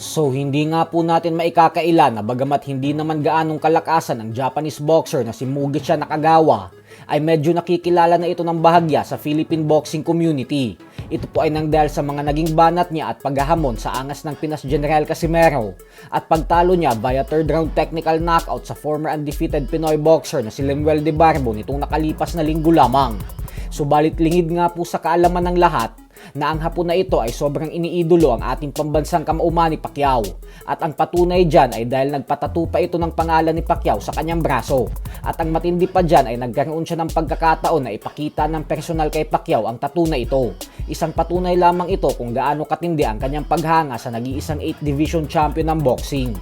So hindi nga po natin maikakaila na bagamat hindi naman gaanong kalakasan ang Japanese boxer na si Mugisha Nakagawa, ay medyo nakikilala na ito ng bahagya sa Philippine boxing community. Ito po ay nang dahil sa mga naging banat niya at paghahamon sa angas ng Pinas General Casimero at pagtalo niya via third round technical knockout sa former undefeated Pinoy boxer na si Lemuel De Barbo nitong nakalipas na linggo lamang. Subalit lingid nga po sa kaalaman ng lahat na ang hapon na ito ay sobrang iniidolo ang ating pambansang Manny Pacquiao. At ang patunay dyan ay dahil nagpatato pa ito ng pangalan ni Pacquiao sa kanyang braso. At ang matindi pa dyan ay nagkaroon siya ng pagkakataon na ipakita ng personal kay Pacquiao ang tattoo na ito. Isang patunay lamang ito kung gaano katindi ang kanyang paghanga sa nag-iisang 8th Division champion ng boxing.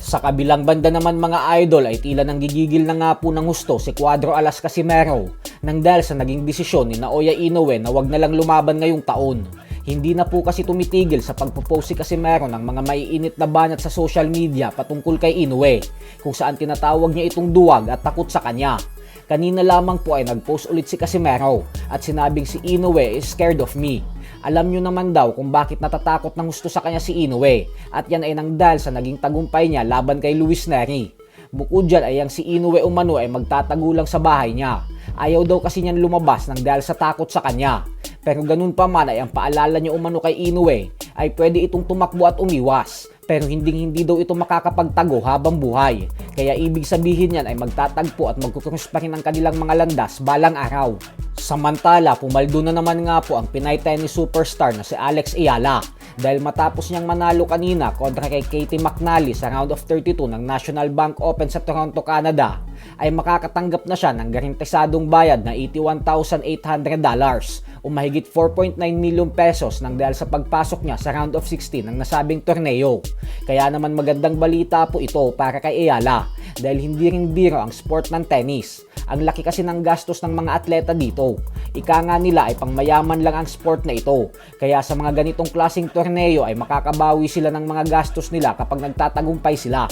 Sa kabilang banda naman mga idol ay tila nang gigigil na nga po ng husto si Cuadro Alas Casimero nang dahil sa naging desisyon ni Naoya Inoue na wag na lang lumaban ngayong taon. Hindi na po kasi tumitigil sa pagpopost si Casimero ng mga maiinit na banat sa social media patungkol kay Inoue kung saan tinatawag niya itong duwag at takot sa kanya. Kanina lamang po ay nag-post ulit si Casimero at sinabing si Inoue is scared of me. Alam nyo naman daw kung bakit natatakot ng gusto sa kanya si Inoue at yan ay nang dahil sa naging tagumpay niya laban kay Luis Neri. Bukod dyan ay ang si Inoue umano ay magtatago lang sa bahay niya. Ayaw daw kasi niyan lumabas nang dahil sa takot sa kanya. Pero ganun pa man ay ang paalala niya umano kay Inoue ay pwede itong tumakbo at umiwas. Pero hindi daw ito makakapagtago habang buhay. Kaya ibig sabihin yan ay magtatagpo at magkukrus pa rin ang kanilang mga landas balang araw. Samantala, pumaldo na naman nga po ang Pinay tennis superstar na si Alex Ayala dahil matapos niyang manalo kanina kontra kay Katie McNally sa round of 32 ng National Bank Open sa Toronto, Canada, ay makakatanggap na siya ng garantisadong bayad na $81,800 o mahigit 4.9 million pesos nang dahil sa pagpasok niya sa round of 16 ng nasabing torneo. Kaya naman magandang balita po ito para kay Ayala dahil hindi rin biro ang sport ng tennis. Ang laki kasi ng gastos ng mga atleta dito. Ika nga nila ay pangmayaman lang ang sport na ito. Kaya sa mga ganitong klaseng torneo ay makakabawi sila ng mga gastos nila kapag nagtatagumpay sila.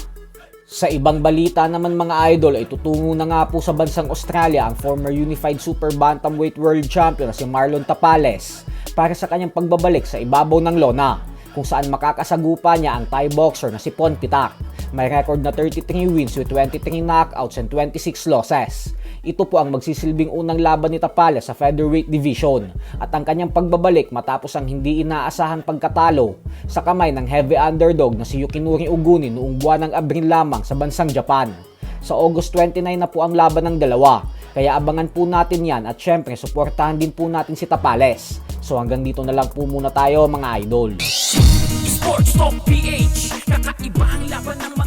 Sa ibang balita naman mga idol ay tutungo na nga po sa bansang Australia ang former Unified Super Bantamweight World Champion na si Marlon Tapales para sa kanyang pagbabalik sa ibabaw ng lona kung saan makakasagupa niya ang Thai boxer na si Pon Pitak. May record na 33 wins with 23 knockouts and 26 losses. Ito po ang magsisilbing unang laban ni Tapales sa featherweight division at ang kanyang pagbabalik matapos ang hindi inaasahang pagkatalo sa kamay ng heavy underdog na si Yukinori Oguni noong buwan ng Abril lamang sa bansang Japan. Sa August 29 na po ang laban ng dalawa, kaya abangan po natin yan at syempre suportahan din po natin si Tapales. So hanggang dito na lang po muna tayo mga idol. Sports Talk PH, kakaiba ang laban ng